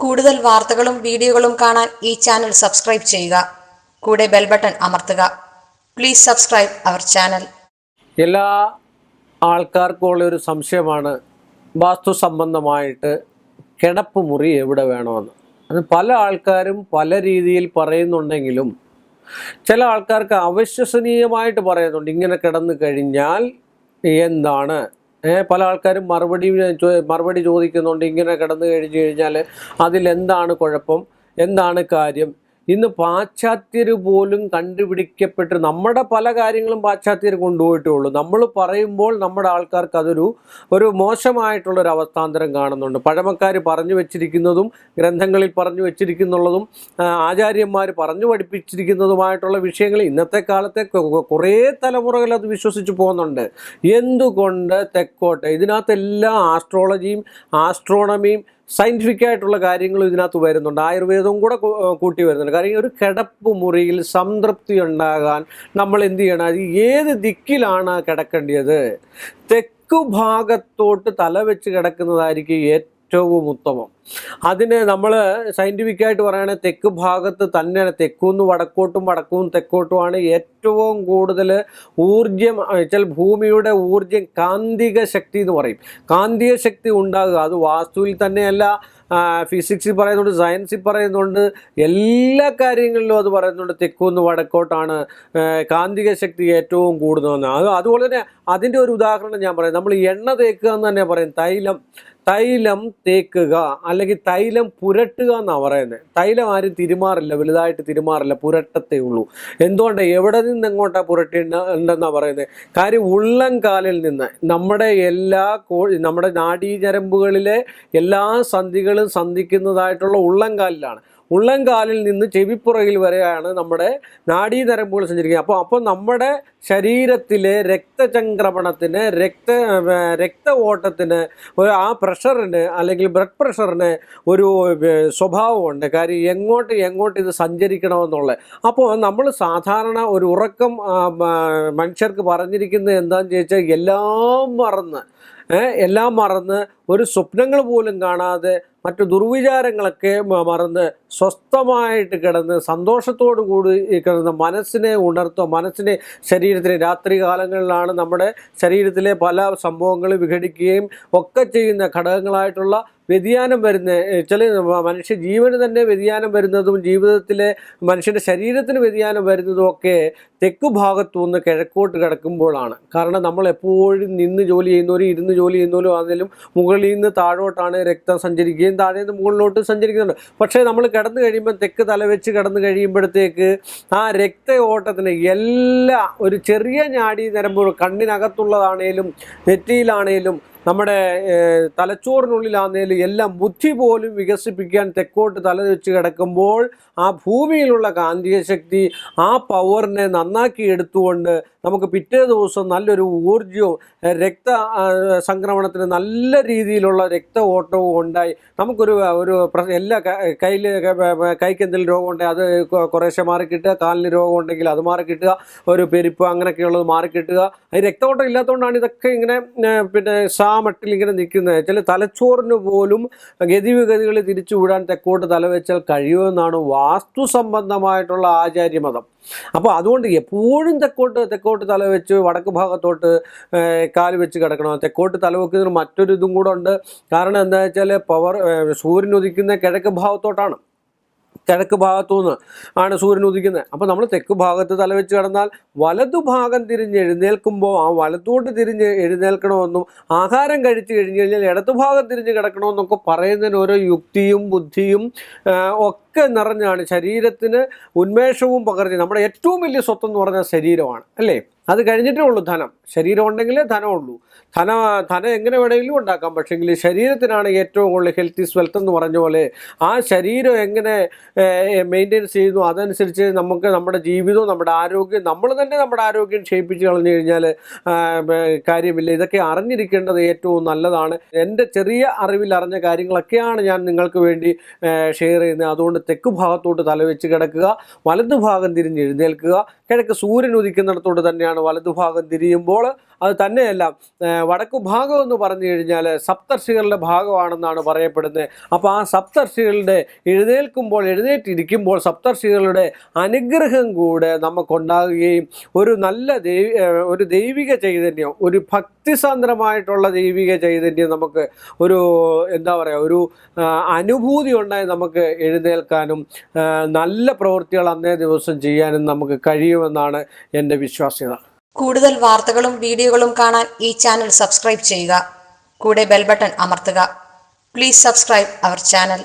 കൂടുതൽ വാർത്തകളും വീഡിയോകളും കാണാൻ ഈ ചാനൽ സബ്സ്ക്രൈബ് ചെയ്യുക. കൂടെ ബെൽ ബട്ടൺ അമർത്തുക. Please subscribe our channel. എല്ലാ ആൾക്കാർക്കും ഉള്ളൊരു സംശയമാണ് വാസ്തു സംബന്ധമായിട്ട് കിടപ്പ് മുറി എവിടെ വേണമെന്ന്. അത് പല ആൾക്കാരും പല രീതിയിൽ പറയുന്നുണ്ടെങ്കിലും ചില ആൾക്കാർക്ക് അവിശ്വസനീയമായിട്ട് പറയുന്നുണ്ട് ഇങ്ങനെ കിടന്നു കഴിഞ്ഞാൽ എന്താണ്. പല ആൾക്കാരും മറുപടി ചോദിക്കുന്നുണ്ട് ഇങ്ങനെ കിടന്നു കഴിഞ്ഞാൽ അതിലെന്താണ് കുഴപ്പം, എന്താണ് കാര്യം. ഇന്ന് പാശ്ചാത്യർ പോലും കണ്ടുപിടിക്കപ്പെട്ട് നമ്മുടെ പല കാര്യങ്ങളും പാശ്ചാത്യർ കൊണ്ടുപോയിട്ടേ ഉള്ളൂ. നമ്മൾ പറയുമ്പോൾ നമ്മുടെ ആൾക്കാർക്ക് ഒരു മോശമായിട്ടുള്ളൊരു അവസ്ഥാന്തരം കാണുന്നുണ്ട്. പഴമക്കാർ പറഞ്ഞു വെച്ചിരിക്കുന്നതും ഗ്രന്ഥങ്ങളിൽ പറഞ്ഞു വെച്ചിരിക്കുന്നുള്ളതും ആചാര്യന്മാർ പറഞ്ഞു പഠിപ്പിച്ചിരിക്കുന്നതുമായിട്ടുള്ള വിഷയങ്ങൾ ഇന്നത്തെ കാലത്തെ കുറേ തലമുറകൾ അത് വിശ്വസിച്ച് പോകുന്നുണ്ട്. എന്തുകൊണ്ട് തെക്കോട്ട് ഇതിനകത്തെല്ലാം ആസ്ട്രോളജിയും ആസ്ട്രോണമിയും സയൻറ്റിഫിക് ആയിട്ടുള്ള കാര്യങ്ങളും ഇതിനകത്ത് വരുന്നുണ്ട്. ആയുർവേദവും കൂടെ കൂട്ടി വരുന്നുണ്ട്. കാരണം ഒരു കിടപ്പ് മുറിയിൽ സംതൃപ്തി ഉണ്ടാകാൻ നമ്മൾ എന്ത് ചെയ്യണം? അത് ഏത് ദിക്കിലാണ് കിടക്കേണ്ടത്? തെക്കു ഭാഗത്തോട്ട് തല വെച്ച് കിടക്കുന്നതായിരിക്കും ഏറ്റവും ഉത്തമം. അതിന് നമ്മൾ സയൻറ്റിഫിക്കായിട്ട് പറയുകയാണെങ്കിൽ തെക്ക് ഭാഗത്ത് തന്നെയാണ്. തെക്കുന്ന് വടക്കോട്ടും വടക്കും തെക്കോട്ടുമാണ് ഏറ്റവും കൂടുതൽ ഊർജം വെച്ചാൽ ഭൂമിയുടെ ഊർജം കാന്തിക ശക്തി എന്ന് പറയും. കാന്തിക ശക്തി ഉണ്ടാകുക അത് വാസ്തുവിൽ തന്നെയല്ല, ഫിസിക്സിൽ പറയുന്നുണ്ട്, സയൻസിൽ പറയുന്നുണ്ട്, എല്ലാ കാര്യങ്ങളിലും അത് പറയുന്നുണ്ട്. തെക്കുന്ന് വടക്കോട്ടാണ് കാന്തിക ശക്തി ഏറ്റവും കൂടുതലെന്ന്. അതുപോലെ തന്നെ അതിൻ്റെ ഒരു ഉദാഹരണം ഞാൻ പറയാം. നമ്മൾ എണ്ണ തേക്കുക എന്ന് തന്നെ പറയും. തൈലം തേക്കുക അല്ലെങ്കിൽ തൈലം പുരട്ടുക എന്നാണ് പറയുന്നത്. തൈലം ആരും തിരുമാറില്ല, വലുതായിട്ട് തിരുമാറില്ല, പുരട്ടത്തേ ഉള്ളൂ. എന്തുകൊണ്ട്? എവിടെ നിന്ന് എങ്ങോട്ടാണ് പുരട്ടേണ്ടെന്നാണ് പറയുന്നത്. കാര്യം ഉള്ളംകാലിൽ നിന്ന് നമ്മുടെ നാഡീഞരമ്പുകളിലെ എല്ലാ സന്ധികളും സന്ധിക്കുന്നതായിട്ടുള്ള ഉള്ളംകാലിലാണ്. ഉള്ളംകാലിൽ നിന്ന് ചെവിപ്പുറകിൽ വരെയാണ് നമ്മുടെ നാഡീനരമ്പുകൾ സഞ്ചരിക്കുന്നത്. അപ്പോൾ നമ്മുടെ ശരീരത്തിലെ രക്തചംക്രമണത്തിന് രക്ത ഓട്ടത്തിന് ആ പ്രഷറിന് അല്ലെങ്കിൽ ബ്ലഡ് പ്രഷറിന് ഒരു സ്വഭാവമുണ്ട്. കാര്യം എങ്ങോട്ട് ഇത് സഞ്ചരിക്കണമെന്നുള്ളത്. അപ്പോൾ നമ്മൾ സാധാരണ ഒരു ഉറക്കം മനുഷ്യർക്ക് പറഞ്ഞിരിക്കുന്നത് എന്താണെന്ന് ചോദിച്ചാൽ എല്ലാം മറന്ന് ഒരു സ്വപ്നങ്ങൾ പോലും കാണാതെ മറ്റു ദുർവിചാരങ്ങളൊക്കെ മറന്ന് സ്വസ്ഥമായിട്ട് കിടന്ന് സന്തോഷത്തോടു കൂടി കിടന്ന് മനസ്സിനെ ഉണർത്തുക. ശരീരത്തിലെ രാത്രി കാലങ്ങളിലാണ് നമ്മുടെ ശരീരത്തിലെ പല സംഭവങ്ങൾ വിഘടിക്കുകയും ഒക്കെ ചെയ്യുന്ന ഘടകങ്ങളായിട്ടുള്ള വ്യതിയാനം വരുന്ന ചില മനുഷ്യ ജീവന് തന്നെ വ്യതിയാനം വരുന്നതും ജീവിതത്തിലെ മനുഷ്യൻ്റെ ശരീരത്തിന് വ്യതിയാനം വരുന്നതും ഒക്കെ തെക്കു ഭാഗത്തു നിന്ന് കിഴക്കോട്ട് കിടക്കുമ്പോഴാണ്. കാരണം നമ്മൾ എപ്പോഴും നിന്ന് ജോലി ചെയ്യുന്നവരും ഇരുന്ന് ജോലി ചെയ്യുന്നവരും ആണെങ്കിലും മുകളിൽ നിന്ന് താഴോട്ടാണ് രക്തം സഞ്ചരിക്കുകയും താഴെ നിന്ന് മുകളിലോട്ട് സഞ്ചരിക്കുന്നുണ്ട്. പക്ഷേ നമ്മൾ കിടന്നു കഴിയുമ്പോൾ തെക്ക് തലവെച്ച് കിടന്നു കഴിയുമ്പോഴത്തേക്ക് ആ രക്ത ഓട്ടത്തിന് ഒരു ചെറിയ നാഡീ നരമ്പുകൾ കണ്ണിനകത്തുള്ളതാണേലും നെറ്റിയിലാണേലും നമ്മുടെ തലച്ചോറിനുള്ളിലാണെങ്കിലും എല്ലാം ബുദ്ധി പോലും വികസിപ്പിക്കാൻ തെക്കോട്ട് തല വെച്ച് കിടക്കുമ്പോൾ ആ ഭൂമിയിലുള്ള കാന്തിക ശക്തി ആ പവറിനെ നന്നാക്കി എടുത്തുകൊണ്ട് നമുക്ക് പിറ്റേ ദിവസം നല്ലൊരു ഊർജവും സംക്രമണത്തിന് നല്ല രീതിയിലുള്ള രക്ത ഓട്ടവും ഉണ്ടായി നമുക്കൊരു എല്ലാ കൈക്ക് എന്തെങ്കിലും രോഗം ഉണ്ടെങ്കിൽ അത് കുറേശ്ശെ മാറിക്കിട്ടുക, കാലിന് രോഗം ഉണ്ടെങ്കിൽ അത് മാറിക്കിട്ടുക, ഒരു പെരുപ്പ് അങ്ങനെയൊക്കെയുള്ളത് മാറിക്കിട്ടുക. അത് രക്തഓട്ടം ഇല്ലാത്തതുകൊണ്ടാണ് ഇതൊക്കെ ഇങ്ങനെ മട്ടിൽ ഇങ്ങനെ നിൽക്കുന്നത്. ചില തലച്ചോറിന് പോലും ഗതിവിഗതികൾ തിരിച്ചുവിടാൻ തെക്കോട്ട് തലവെച്ചാൽ കഴിയുമെന്നാണ് വാസ്തു സംബന്ധമായിട്ടുള്ള ആചാര്യമതം. അപ്പോൾ അതുകൊണ്ട് എപ്പോഴും തെക്കോട്ട് തലവെച്ച് വടക്ക് ഭാഗത്തോട്ട് കാല് വെച്ച് കിടക്കണം. തെക്കോട്ട് തലവെക്കുന്നതിന് മറ്റൊരു ഇതും കൂടെ ഉണ്ട്. കാരണം എന്താ വെച്ചാൽ സൂര്യൻ ഉദിക്കുന്ന കിഴക്ക് ഭാഗത്തോട്ടാണ്. കിഴക്ക് ഭാഗത്തു നിന്ന് ആണ് സൂര്യൻ ഉദിക്കുന്നത്. അപ്പോൾ നമ്മൾ തെക്ക് ഭാഗത്ത് തലവെച്ച് കിടന്നാൽ വലതുഭാഗം തിരിഞ്ഞ് എഴുന്നേൽക്കുമ്പോൾ ആ വലത്തോട്ട് തിരിഞ്ഞ് എഴുന്നേൽക്കണമെന്നും ആഹാരം കഴിച്ചു കഴിഞ്ഞ് കഴിഞ്ഞാൽ ഇടതുഭാഗം തിരിഞ്ഞ് കിടക്കണമെന്നൊക്കെ പറയുന്നതിന് ഓരോ യുക്തിയും ബുദ്ധിയും ഒക്കെ നിറഞ്ഞാണ്. ശരീരത്തിന് ഉന്മേഷവും പകർത്തി നമ്മുടെ ഏറ്റവും വലിയ സ്വത്തെന്ന് പറഞ്ഞാൽ ശരീരമാണ്, അല്ലേ? അത് കഴിഞ്ഞിട്ടേ ഉള്ളൂ ധനം. ശരീരം ഉണ്ടെങ്കിലേ ധനമുള്ളൂ. ധനം എങ്ങനെ വേണമെങ്കിലും ഉണ്ടാക്കാം. പക്ഷേങ്കിൽ ശരീരത്തിനാണ് ഏറ്റവും കൂടുതൽ ഹെൽത്ത് ഈസ് വെൽത്ത് എന്ന് പറഞ്ഞ പോലെ ആ ശരീരം എങ്ങനെ മെയിൻറ്റെയിൻസ് ചെയ്യുന്നു അതനുസരിച്ച് നമുക്ക് നമ്മുടെ ജീവിതവും നമ്മുടെ ആരോഗ്യം നമ്മൾ തന്നെ നമ്മുടെ ആരോഗ്യം ക്ഷയിപ്പിച്ച് കളഞ്ഞു കഴിഞ്ഞാൽ കാര്യമില്ല. ഇതൊക്കെ അറിഞ്ഞിരിക്കേണ്ടത് ഏറ്റവും നല്ലതാണ്. എൻ്റെ ചെറിയ അറിവിൽ അറിഞ്ഞ കാര്യങ്ങളൊക്കെയാണ് ഞാൻ നിങ്ങൾക്ക് വേണ്ടി ഷെയർ ചെയ്യുന്നത്. അതുകൊണ്ട് തെക്ക് ഭാഗത്തോട്ട് തലവെച്ച് കിടക്കുക, വലതുഭാഗം തിരിഞ്ഞ് എഴുന്നേൽക്കുക. കിഴക്ക് സൂര്യൻ ഉദിക്കുന്നിടത്തോട്ട് തന്നെയാണ് വലതുഭാഗം തിരിയുമ്പോൾ അത് തന്നെയല്ല, വടക്കു ഭാഗം എന്ന് പറഞ്ഞു കഴിഞ്ഞാൽ സപ്തർഷികളുടെ ഭാഗമാണെന്നാണ് പറയപ്പെടുന്നത്. അപ്പോൾ ആ സപ്തർഷികളുടെ എഴുന്നേറ്റിരിക്കുമ്പോൾ സപ്തർഷികളുടെ അനുഗ്രഹം കൂടെ നമുക്കുണ്ടാകുകയും ഒരു ദൈവിക ചൈതന്യം, ഒരു ഭക്തിസാന്ദ്രമായിട്ടുള്ള ദൈവിക ചൈതന്യം നമുക്ക് ഒരു ഒരു അനുഭൂതി ഉണ്ടായി നമുക്ക് എഴുന്നേൽക്കാനും നല്ല പ്രവൃത്തികൾ അന്നേ ദിവസം ചെയ്യാനും നമുക്ക് കഴിയുമെന്നാണ് എൻ്റെ വിശ്വാസ്യത. കൂടുതൽ വാർത്തകളും വീഡിയോകളും കാണാൻ ഈ ചാനൽ സബ്സ്ക്രൈബ് ചെയ്യുക. കൂടെ ബെൽ ബട്ടൺ അമർത്തുക. Please subscribe our channel.